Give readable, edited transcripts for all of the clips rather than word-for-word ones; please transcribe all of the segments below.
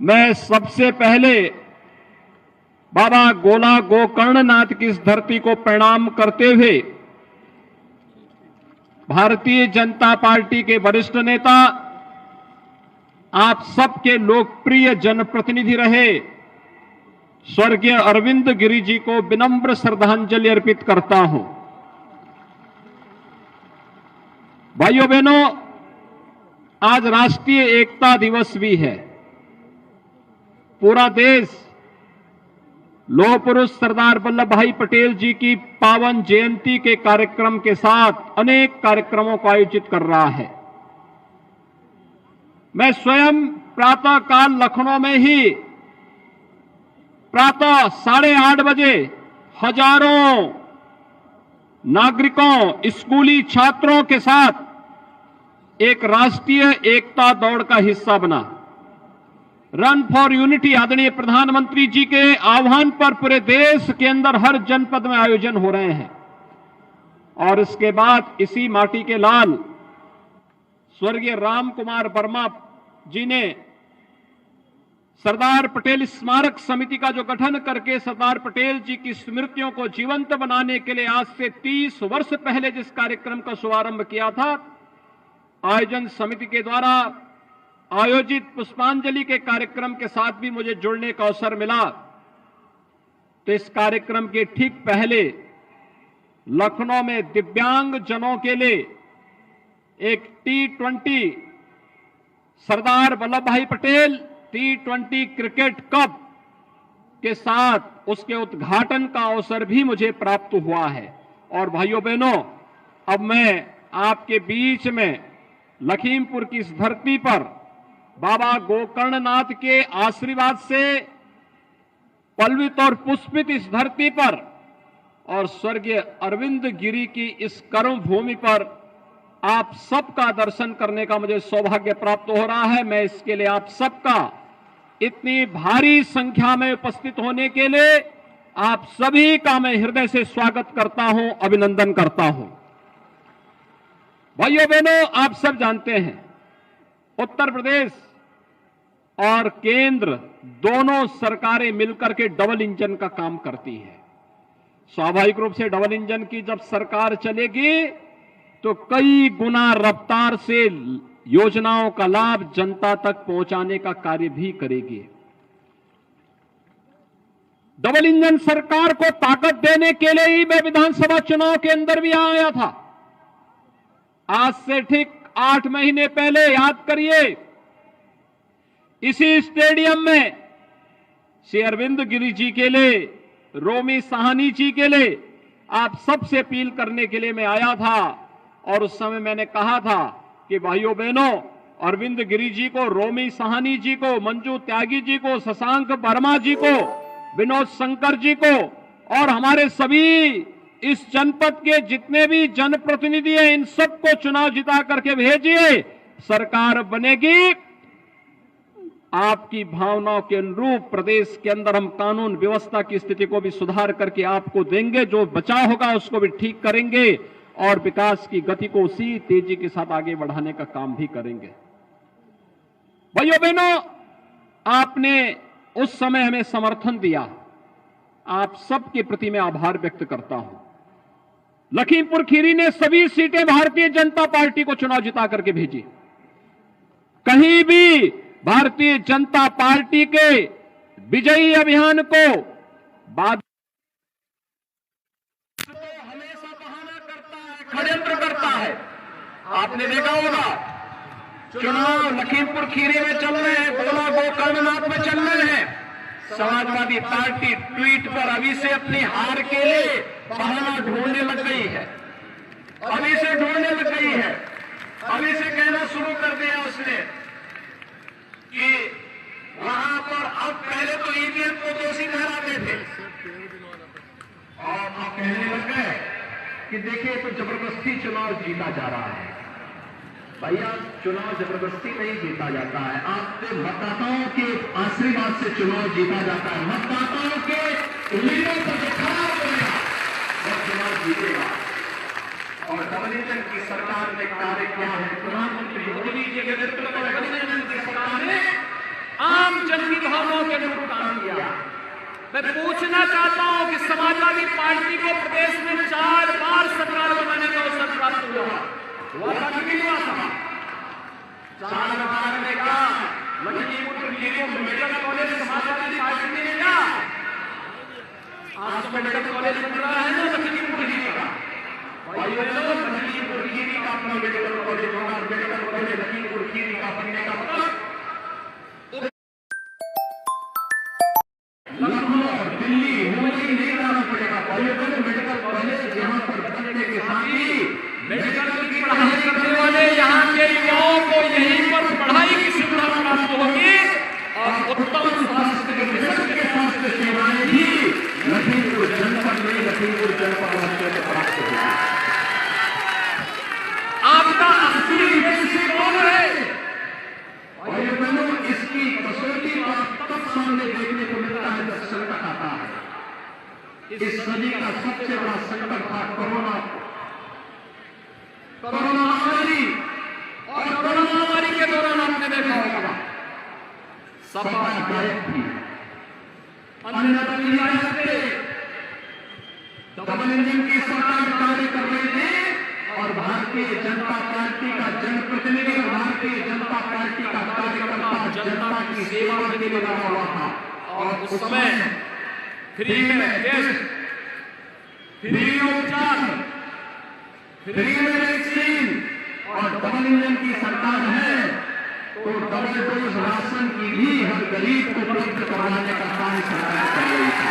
मैं सबसे पहले बाबा गोला गोकर्णनाथ की इस धरती को प्रणाम करते हुए भारतीय जनता पार्टी के वरिष्ठ नेता, आप सबके लोकप्रिय जनप्रतिनिधि रहे स्वर्गीय अरविंद गिरी जी को विनम्र श्रद्धांजलि अर्पित करता हूं। भाइयों बहनों, आज राष्ट्रीय एकता दिवस भी है। पूरा देश लौह पुरुष सरदार वल्लभ भाई पटेल जी की पावन जयंती के कार्यक्रम के साथ अनेक कार्यक्रमों को आयोजित कर रहा है। मैं स्वयं प्रातः काल लखनऊ में ही प्रातः 8:30 बजे हजारों नागरिकों, स्कूली छात्रों के साथ एक राष्ट्रीय एकता दौड़ का हिस्सा बना। रन फॉर यूनिटी आदरणीय प्रधानमंत्री जी के आह्वान पर पूरे देश के अंदर हर जनपद में आयोजन हो रहे हैं। और इसके बाद इसी माटी के लाल स्वर्गीय राम कुमार वर्मा जी ने सरदार पटेल स्मारक समिति का जो गठन करके सरदार पटेल जी की स्मृतियों को जीवंत बनाने के लिए आज से 30 वर्ष पहले जिस कार्यक्रम का शुभारंभ किया था, आयोजन समिति के द्वारा आयोजित पुष्पांजलि के कार्यक्रम के साथ भी मुझे जुड़ने का अवसर मिला। तो इस कार्यक्रम के ठीक पहले लखनऊ में दिव्यांग जनों के लिए एक T20 सरदार वल्लभ भाई पटेल T20 क्रिकेट कप के साथ उसके उद्घाटन का अवसर भी मुझे प्राप्त हुआ है। और भाइयों बहनों, अब मैं आपके बीच में लखीमपुर की इस धरती पर बाबा गोकर्णनाथ के आशीर्वाद से पल्वित और पुष्पित इस धरती पर और स्वर्गीय अरविंद गिरी की इस कर्म भूमि पर आप सबका दर्शन करने का मुझे सौभाग्य प्राप्त हो रहा है। मैं इसके लिए आप सबका इतनी भारी संख्या में उपस्थित होने के लिए आप सभी का मैं हृदय से स्वागत करता हूं, अभिनंदन करता हूं। भाइयों बहनों, आप सब जानते हैं उत्तर प्रदेश और केंद्र दोनों सरकारें मिलकर के डबल इंजन का काम करती है। स्वाभाविक रूप से डबल इंजन की जब सरकार चलेगी तो कई गुना रफ्तार से योजनाओं का लाभ जनता तक पहुंचाने का कार्य भी करेगी। डबल इंजन सरकार को ताकत देने के लिए ही मैं विधानसभा चुनाव के अंदर भी आया था। आज से ठीक 8 महीने पहले याद करिए, इसी स्टेडियम में श्री अरविंद गिरी जी के लिए, रोमी साहनी जी के लिए आप सबसे अपील करने के लिए मैं आया था। और उस समय मैंने कहा था कि भाइयों बहनों, अरविंद गिरी जी को, रोमी साहनी जी को, मंजू त्यागी जी को, शशांक वर्मा जी को, विनोद शंकर जी को और हमारे सभी इस जनपद के जितने भी जनप्रतिनिधि हैं, इन सबको चुनाव जिता करके भेजिए। सरकार बनेगी, आपकी भावनाओं के अनुरूप प्रदेश के अंदर हम कानून व्यवस्था की स्थिति को भी सुधार करके आपको देंगे। जो बचाव होगा उसको भी ठीक करेंगे और विकास की गति को उसी तेजी के साथ आगे बढ़ाने का काम भी करेंगे। भाइयों बहनों, आपने उस समय हमें समर्थन दिया, आप सबके प्रति मैं आभार व्यक्त करता हूं। लखीमपुर खीरी ने सभी सीटें भारतीय जनता पार्टी को चुनाव जिता करके भेजी। कहीं भी भारतीय जनता पार्टी के विजयी अभियान को बाद हमेशा बहाना करता है, षड्यंत्र करता है। आपने देखा होगा चुनाव लखीमपुर खीरी में चल रहे हैं, गोला गोकर्णनाथ में चल रहे हैं। समाजवादी पार्टी ट्वीट पर अभी से अपनी हार के लिए बहाना ढूंढने लग गई है, अभी से ढूंढने लग गई है। अभी से कहना शुरू कर दिया उसने कि वहां पर अब पहले तो ईवीएम को दोषी ठहराते थे और अब कहने लग गए कि देखिए तो जबरदस्ती चुनाव जीता जा रहा है। भैया, चुनाव जबरदस्ती नहीं जीता जाता है, आपके मतदाताओं के आशीर्वाद से चुनाव जीता जाता है। मतदाताओं के उम्मीदों पर खड़ा होगा और चुनाव जीतेगा। और डबल इंजन की सरकार ने कार्य किया है। प्रधानमंत्री मोदी जी के नेतृत्व में डबल इंजन की सरकार ने आम जन की भावनाओं के अनुरूप काम किया। मैं पूछना चाहता हूं कि समाजवादी पार्टी को प्रदेश में 4 बार सरकार बनाने का अवसर प्राप्त हुआ था कि नहीं हुआ था? 4 बार ने कहा लखीमपुर खीरी को मेडिकल कॉलेज समाजवादी पार्टी ने दिया। आज तो मेडिकल कॉलेज बन रहा है ना लखीमपुर खीरी का। भाई लखीमपुर खीरी का अपना मेडिकल कॉलेज होगा, मेडिकल कॉलेज लखीमपुर खीरी का बनने का मतलब लखनऊ और दिल्ली मुंबई नहीं जाना पड़ेगा। मेडिकल कॉलेज यहाँ पर बनने के साथ ही मेडिकल की पढ़ाई करने वाले यहाँ के युवाओं को यहीं पर पढ़ाई की सुविधा प्राप्त होगी और उत्तम स्वास्थ्य सेवाएं भी लखीमपुर जनपद में, लखीमपुर जनपद में प्राप्त होगी। आपका असली उद्देश्य कौन है? और इसकी कसौटी तब सामने देखने को मिलता है जब संकट आता है। इस सदी का सबसे बड़ा संकट था कोरोना महामारी। और कोरोना महामारी के दौरान आपने देखा होगा सपा गायब थी, अन्य दल गायब थे, डबल इंजन की सरकार कार्य कर रहे थे और भारतीय जनता पार्टी का जनप्रतिनिधि, भारतीय जनता पार्टी का कार्यकर्ता जनता की सेवा में लगा हुआ था। और उस समय फ्री में टेस्ट, फ्री में उपचार, फ्री में वैक्सीन और डबल इंजन की सरकार है तो डबल डोज राशन की भी हर गरीब को उपलब्ध कराने का काम सरकार कर रही थी।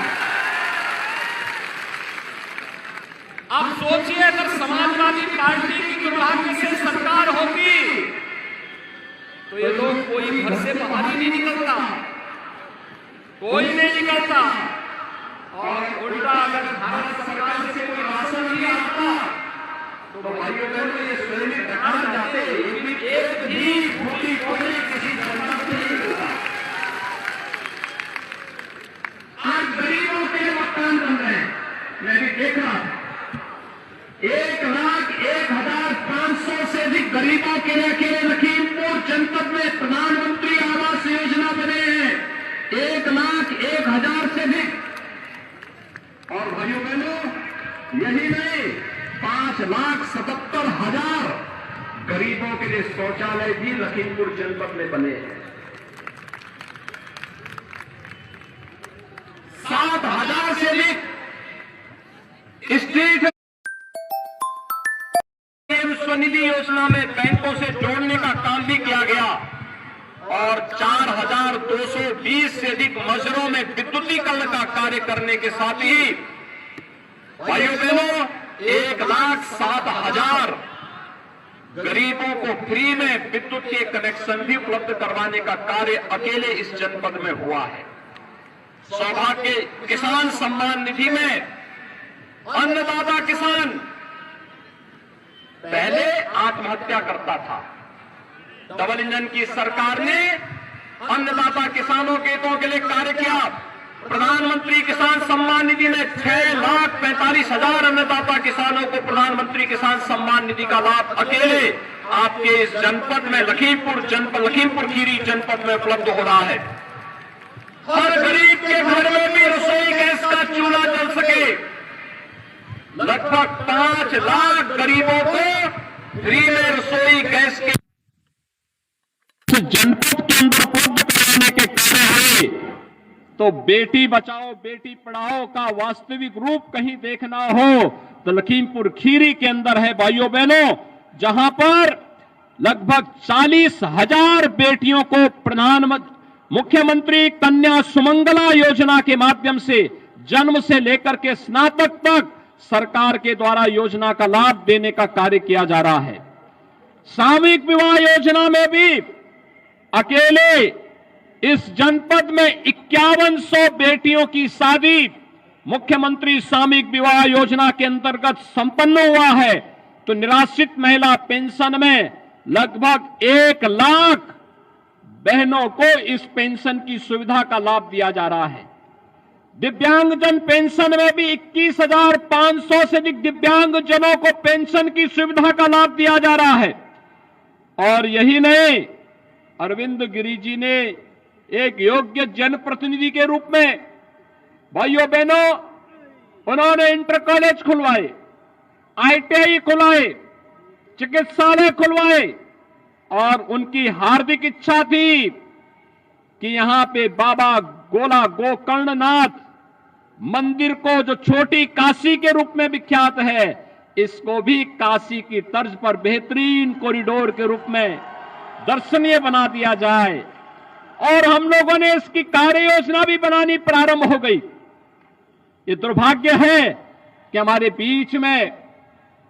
आप सोचिए अगर समाजवादी पार्टी की दुर्भाग्य से सरकार होगी तो ये लोग कोई घर से बाहर ही नहीं निकलता, कोई नहीं निकलता। और उल्टा अगर भारत सरकार से कोई राशन नहीं आता तो भाइयों बहनों ये स्वयं दुकान जाते, एक भी भूखी कोई किसी जनता से नहीं मिलता। आज गरीबों के मकान बन रहे हैं, मैं भी देख रहा हूं 1,01,500 से अधिक गरीबों के लिए अकेले लखीमपुर जनपद में प्रधानमंत्री आवास योजना बने हैं। 1,01,000 से अधिक। और भाइयों बहनों यही नहीं, 5,77,000 गरीबों के लिए शौचालय भी लखीमपुर जनपद में बने हैं। 7,000 से अधिक स्ट्रीट स्वनिधि योजना में बैंकों से जोड़ने का काम भी किया गया और 4,220 से अधिक मजरों में विद्युतीकरण का कार्य करने के साथ ही भाइयों बहनों 1,07,000 गरीबों को फ्री में विद्युत के कनेक्शन भी उपलब्ध करवाने का कार्य अकेले इस जनपद में हुआ है। सौभाग्य किसान सम्मान निधि में अन्नदाता किसान पहले आत्महत्या करता था, डबल इंजन की सरकार ने अन्नदाता किसानों के हितों के लिए कार्य किया। प्रधानमंत्री किसान सम्मान निधि में 6,45,000 अन्नदाता किसानों को प्रधानमंत्री किसान सम्मान निधि का लाभ अकेले आपके इस जनपद में लखीमपुर खीरी जनपद में उपलब्ध हो रहा है। हर गरीब के घर में भी रसोई गैस का चूल्हा जल सके। लगभग 5 लाख गरीबों को फ्री में रसोई गैस के जनपद के अंदर उपलब्ध कराने के कार्य हुए। तो बेटी बचाओ बेटी पढ़ाओ का वास्तविक रूप कहीं देखना हो तो लखीमपुर खीरी के अंदर है भाइयों बहनों, जहां पर लगभग 40,000 बेटियों को मुख्यमंत्री कन्या सुमंगला योजना के माध्यम से जन्म से लेकर के स्नातक तक सरकार के द्वारा योजना का लाभ देने का कार्य किया जा रहा है। सामूहिक विवाह योजना में भी अकेले इस जनपद में 5100 बेटियों की शादी मुख्यमंत्री सामूहिक विवाह योजना के अंतर्गत संपन्न हुआ है। तो निराश्रित महिला पेंशन में लगभग 1 लाख बहनों को इस पेंशन की सुविधा का लाभ दिया जा रहा है। दिव्यांगजन पेंशन में भी 21,500 से अधिक दिव्यांगजनों को पेंशन की सुविधा का लाभ दिया जा रहा है। और यही नहीं, अरविंद गिरी जी ने एक योग्य जनप्रतिनिधि के रूप में भाइयों बहनों, उन्होंने इंटर कॉलेज खुलवाए, ITI खुलवाए, चिकित्सालय खुलवाए और उनकी हार्दिक इच्छा थी कि यहां पे बाबा गोला गोकर्णनाथ मंदिर को, जो छोटी काशी के रूप में विख्यात है, इसको भी काशी की तर्ज पर बेहतरीन कॉरिडोर के रूप में दर्शनीय बना दिया जाए। और हम लोगों ने इसकी कार्य योजना भी बनानी प्रारंभ हो गई। ये दुर्भाग्य है कि हमारे बीच में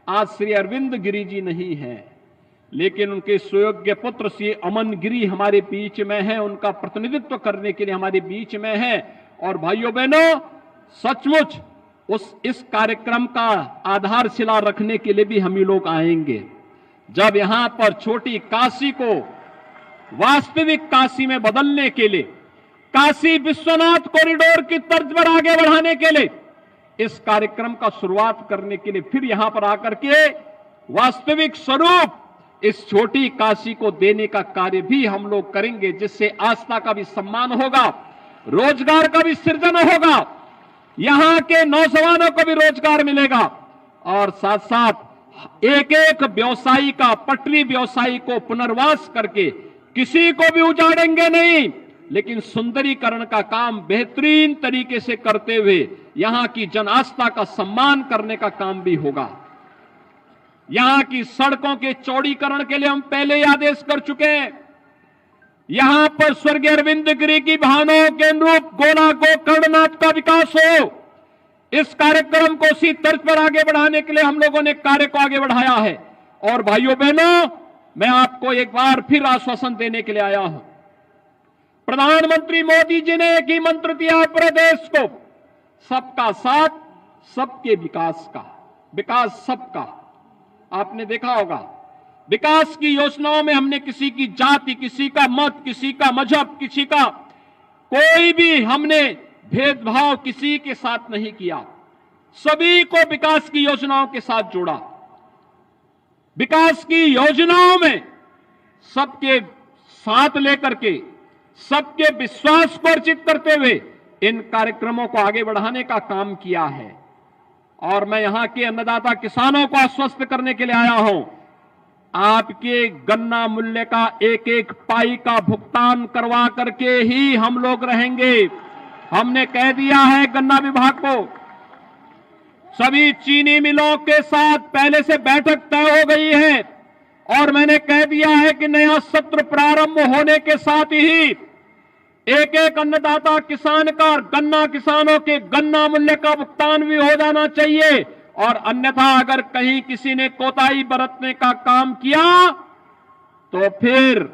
आज श्री अरविंद गिरी जी नहीं है, लेकिन उनके सुयोग्य पुत्र श्री अमन गिरी हमारे बीच में है, उनका प्रतिनिधित्व करने के लिए हमारे बीच में है। और भाइयों बहनों, सचमुच इस कार्यक्रम का आधारशिला रखने के लिए भी हम ही लोग आएंगे, जब यहां पर छोटी काशी को वास्तविक काशी में बदलने के लिए, काशी विश्वनाथ कॉरिडोर की तर्ज पर आगे बढ़ाने के लिए, इस कार्यक्रम का शुरुआत करने के लिए फिर यहां पर आकर के वास्तविक स्वरूप इस छोटी काशी को देने का कार्य भी हम लोग करेंगे, जिससे आस्था का भी सम्मान होगा, रोजगार का भी सृजन होगा, यहां के नौजवानों को भी रोजगार मिलेगा और साथ साथ एक एक व्यवसायी का, पटरी व्यवसायी को पुनर्वास करके किसी को भी उजाड़ेंगे नहीं, लेकिन सुंदरीकरण का काम बेहतरीन तरीके से करते हुए यहां की जन आस्था का सम्मान करने का काम भी होगा। यहां की सड़कों के चौड़ीकरण के लिए हम पहले ही आदेश कर चुके हैं। यहां पर स्वर्गीय अरविंद गिरी की भावनाओं के अनुरूप गोला गोकर्णनाथ का विकास हो, इस कार्यक्रम को उसी तर्ज पर आगे बढ़ाने के लिए हम लोगों ने कार्य को आगे बढ़ाया है। और भाइयों बहनों, मैं आपको एक बार फिर आश्वासन देने के लिए आया हूं। प्रधानमंत्री मोदी जी ने एक ही मंत्र दिया पूरे देश को, सबका साथ, सबके विकास का, विकास सबका। आपने देखा होगा विकास की योजनाओं में हमने किसी की जाति, किसी का मत, किसी का मजहब, किसी का कोई भी हमने भेदभाव किसी के साथ नहीं किया, सभी को विकास की योजनाओं के साथ जोड़ा। विकास की योजनाओं में सबके साथ लेकर के, सबके विश्वास को अर्जित करते हुए इन कार्यक्रमों को आगे बढ़ाने का काम किया है। और मैं यहां के अन्नदाता किसानों को आश्वस्त करने के लिए आया हूं, आपके गन्ना मूल्य का एक एक पाई का भुगतान करवा करके ही हम लोग रहेंगे। हमने कह दिया है गन्ना विभाग को, सभी चीनी मिलों के साथ पहले से बैठक तय हो गई है और मैंने कह दिया है कि नया सत्र प्रारंभ होने के साथ ही एक एक अन्नदाता किसान का, गन्ना किसानों के गन्ना मूल्य का भुगतान भी हो जाना चाहिए। और अन्यथा अगर कहीं किसी ने कोताही बरतने का काम किया तो फिर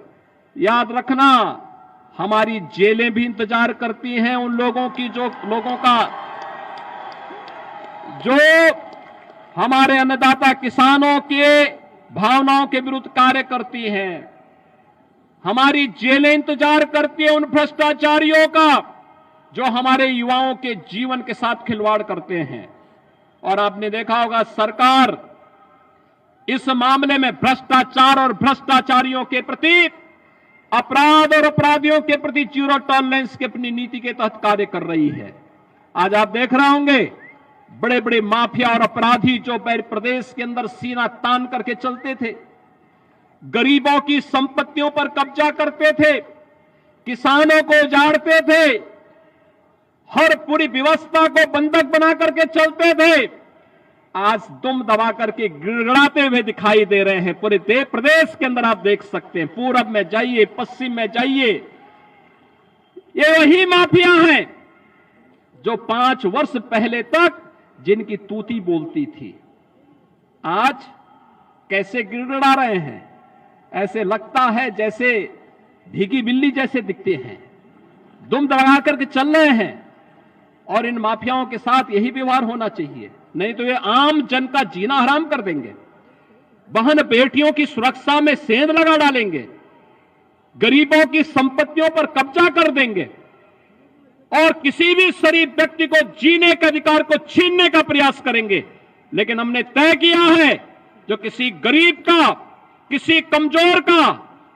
याद रखना, हमारी जेलें भी इंतजार करती हैं उन लोगों की, जो लोगों का, जो हमारे अन्नदाता किसानों के भावनाओं के विरुद्ध कार्य करती हैं। हमारी जेलें इंतजार करती है उन भ्रष्टाचारियों का जो हमारे युवाओं के जीवन के साथ खिलवाड़ करते हैं। और आपने देखा होगा सरकार इस मामले में भ्रष्टाचार और भ्रष्टाचारियों के प्रति, अपराध और अपराधियों के प्रति जीरो टॉलरेंस की अपनी नीति के तहत कार्य कर रही है। आज आप देख रहे होंगे बड़े बड़े माफिया और अपराधी जो प्रदेश के अंदर सीना तान करके चलते थे, गरीबों की संपत्तियों पर कब्जा करते थे, किसानों को उजाड़ते थे, हर पूरी व्यवस्था को बंधक बना करके चलते थे, आज दुम दबा करके गिड़गिड़ाते हुए दिखाई दे रहे हैं। पूरे प्रदेश के अंदर आप देख सकते हैं, पूरब में जाइए, पश्चिम में जाइए, ये वही माफिया हैं जो 5 वर्ष पहले तक जिनकी तूती बोलती थी, आज कैसे गिड़गिड़ा रहे हैं। ऐसे लगता है जैसे भीगी बिल्ली जैसे दिखते हैं, दुम दबा करके चल रहे हैं। और इन माफियाओं के साथ यही व्यवहार होना चाहिए, नहीं तो ये आम जन का जीना हराम कर देंगे, बहन बेटियों की सुरक्षा में सेंध लगा डालेंगे, गरीबों की संपत्तियों पर कब्जा कर देंगे और किसी भी शरीफ व्यक्ति को जीने के अधिकार को छीनने का प्रयास करेंगे। लेकिन हमने तय किया है, जो किसी गरीब का, किसी कमजोर का,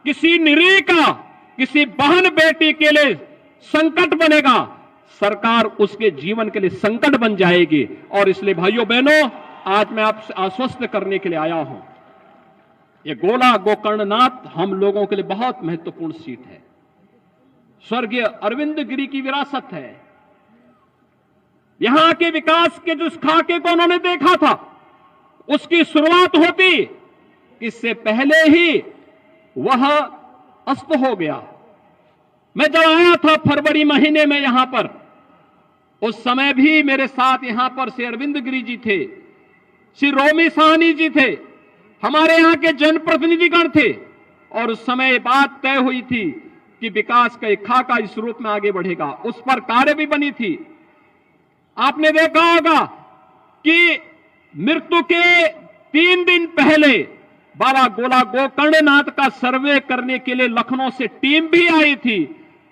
किसी निरीह का, किसी बहन बेटी के लिए संकट बनेगा, सरकार उसके जीवन के लिए संकट बन जाएगी। और इसलिए भाइयों बहनों, आज मैं आपसे आश्वस्त करने के लिए आया हूं, ये गोला गोकर्णनाथ हम लोगों के लिए बहुत महत्वपूर्ण सीट है। स्वर्गीय अरविंद गिरी की विरासत है। यहां के विकास के जिस खाके को उन्होंने देखा था, उसकी शुरुआत होती, इससे पहले ही वह अस्त हो गया। मैं जब आया था फरवरी महीने में यहां पर, उस समय भी मेरे साथ यहां पर श्री अरविंद गिरी जी थे, श्री रोमी साहनी जी थे, हमारे यहां के जनप्रतिनिधिगण थे। और उस समय बात तय हुई थी कि विकास का एक खाका इस रूप में आगे बढ़ेगा। उस पर कार्य भी बनी थी। आपने देखा होगा कि मृत्यु के 3 दिन पहले बाबा गोला गोकर्णनाथ का सर्वे करने के लिए लखनऊ से टीम भी आई थी,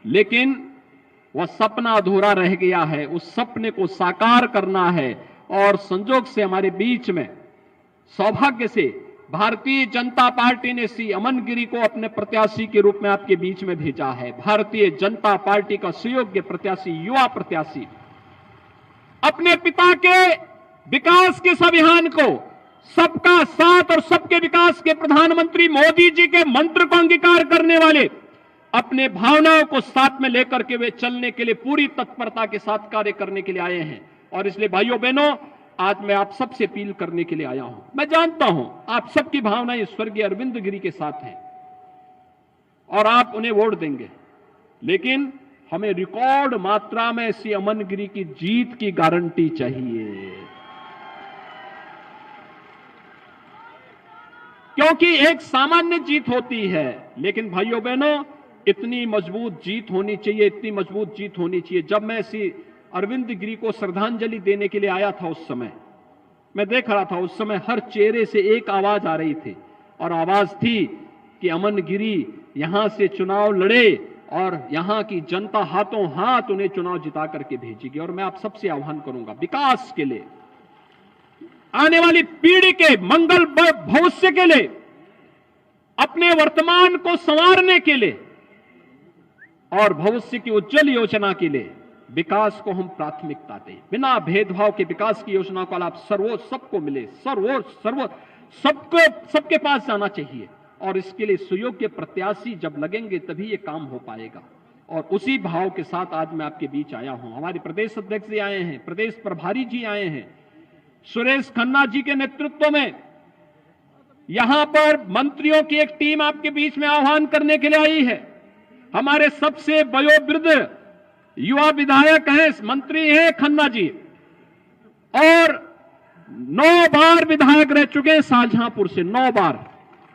लेकिन वह सपना अधूरा रह गया है। उस सपने को साकार करना है और संजोग से हमारे बीच में, सौभाग्य से भारतीय जनता पार्टी ने श्री अमन गिरी को अपने प्रत्याशी के रूप में आपके बीच में भेजा है। भारतीय जनता पार्टी का सुयोग्य प्रत्याशी, युवा प्रत्याशी, अपने पिता के विकास के इस अभियान को, सबका साथ और सबके विकास के प्रधानमंत्री मोदी जी के मंत्र को अंगीकार करने वाले, अपने भावनाओं को साथ में लेकर के वे चलने के लिए पूरी तत्परता के साथ कार्य करने के लिए आए हैं। और इसलिए भाइयों बहनों, आज मैं आप सबसे अपील करने के लिए आया हूं। मैं जानता हूं आप सबकी भावनाएं स्वर्गीय अरविंद गिरी के साथ हैं और आप उन्हें वोट देंगे, लेकिन हमें रिकॉर्ड मात्रा में श्री अमन गिरी की जीत की गारंटी चाहिए, क्योंकि एक सामान्य जीत होती है, लेकिन भाइयों बहनों इतनी मजबूत जीत होनी चाहिए, इतनी मजबूत जीत होनी चाहिए। जब मैं श्री अरविंद गिरी को श्रद्धांजलि देने के लिए आया था, उस समय मैं देख रहा था, उस समय हर चेहरे से एक आवाज आ रही थी, और आवाज थी कि अमन गिरी यहां से चुनाव लड़े और यहां की जनता हाथों हाथ उन्हें चुनाव जिता करके भेजेगी। और मैं आप सबसे आह्वान करूंगा, विकास के लिए, आने वाली पीढ़ी के मंगल भविष्य के लिए, अपने वर्तमान को संवारने के लिए और भविष्य की उज्जवल योजना के लिए विकास को हम प्राथमिकता दें। बिना भेदभाव के विकास की योजना का लाभ सबको मिले, सबके पास जाना चाहिए। और इसके लिए सुयोग्य प्रत्याशी जब लगेंगे तभी ये काम हो पाएगा। और उसी भाव के साथ आज मैं आपके बीच आया हूं। हमारे प्रदेश अध्यक्ष जी आए हैं, प्रदेश प्रभारी जी आए हैं, सुरेश खन्ना जी के नेतृत्व में यहां पर मंत्रियों की एक टीम आपके बीच में आह्वान करने के लिए आई है। हमारे सबसे वयोवृद्ध युवा विधायक हैं, मंत्री हैं खन्ना जी, और 9 बार विधायक रह चुके हैं शाहजहांपुर से, 9 बार,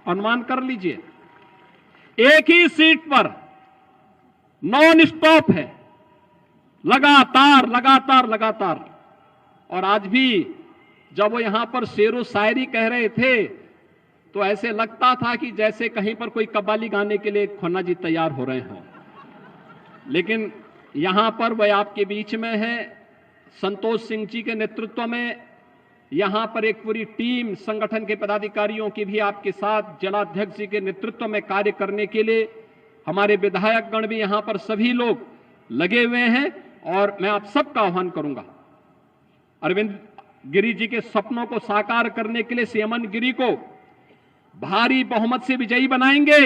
अनुमान कर लीजिए। एक ही सीट पर नॉन स्टॉप है, लगातार लगातार लगातार। और आज भी जब वो यहां पर शेरो शायरी कह रहे थे तो ऐसे लगता था कि जैसे कहीं पर कोई कव्वाली गाने के लिए खन्ना जी तैयार हो रहे हों, लेकिन यहां पर वह आपके बीच में है। संतोष सिंह जी के नेतृत्व में यहां पर एक पूरी टीम संगठन के पदाधिकारियों की भी आपके साथ, जिलाध्यक्ष जी के नेतृत्व में कार्य करने के लिए हमारे विधायक गण भी यहां पर सभी लोग लगे हुए हैं। और मैं आप सबका आह्वान करूंगा, अरविंद गिरी जी के सपनों को साकार करने के लिए श्री अमन गिरी को भारी बहुमत से विजयी बनाएंगे।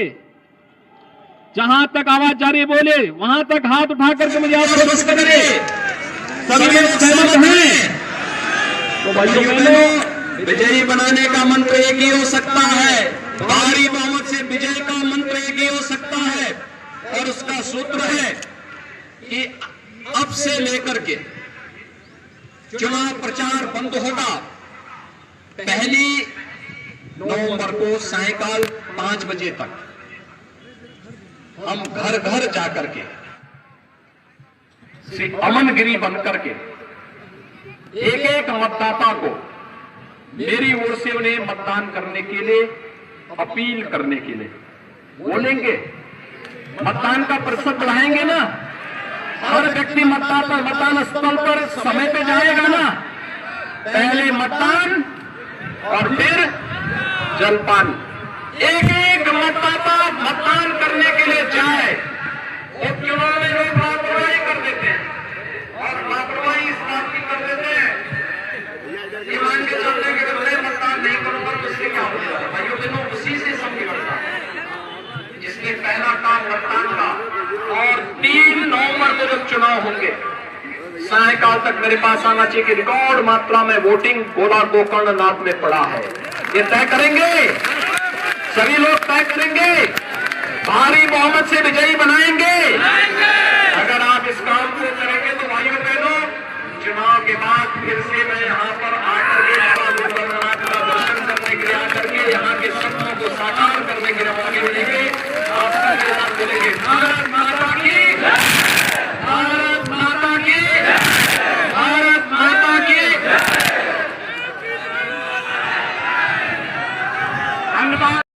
जहां तक आवाज जारी बोले वहां तक हाथ उठा करके मुझे आश्वस्त करेंगे। सभी लोग सहमत हैं तो भाइयों बहनों, विजयी बनाने का मंत्र एक ही हो सकता है, भारी बहुमत से विजय का मंत्र एक ही हो सकता है। और उसका सूत्र है कि अब से लेकर के चुनाव प्रचार बंद होगा। 1 नवंबर को सायंकाल 5 बजे तक हम घर घर जाकर के श्री अमन गिरी बनकर के एक एक मतदाता को मेरी ओर से उन्हें मतदान करने के लिए अपील करने के लिए बोलेंगे। मतदान का प्रतिशत बढ़ाएंगे ना, हर व्यक्ति मतदान स्थल पर समय पे जाएगा ना। पहले मतदान और फिर जलपान। एक एक मतदाता मतदान करने के लिए जाए। साल तक मेरे पास आना चाहिए कि रिकॉर्ड मात्रा में वोटिंग गोला गोकर्णनाथ में पड़ा है। ये तय करेंगे, सभी लोग तय करेंगे, भारी बहुमत से विजयी बनाएंगे। अगर आप इस काम को करेंगे तो भाइयों बहनों, चुनाव के बाद फिर से मैं यहाँ पर आकर के बाबा गोकर्णनाथ का दर्शन करने के लिए आकर के यहाँ के सपनों को साकार करने के लिए मौके मिलेंगे। आप सबके साथ मिलेंगे। भारत माता की, भारत माता की, भारत माता की। धन्यवाद।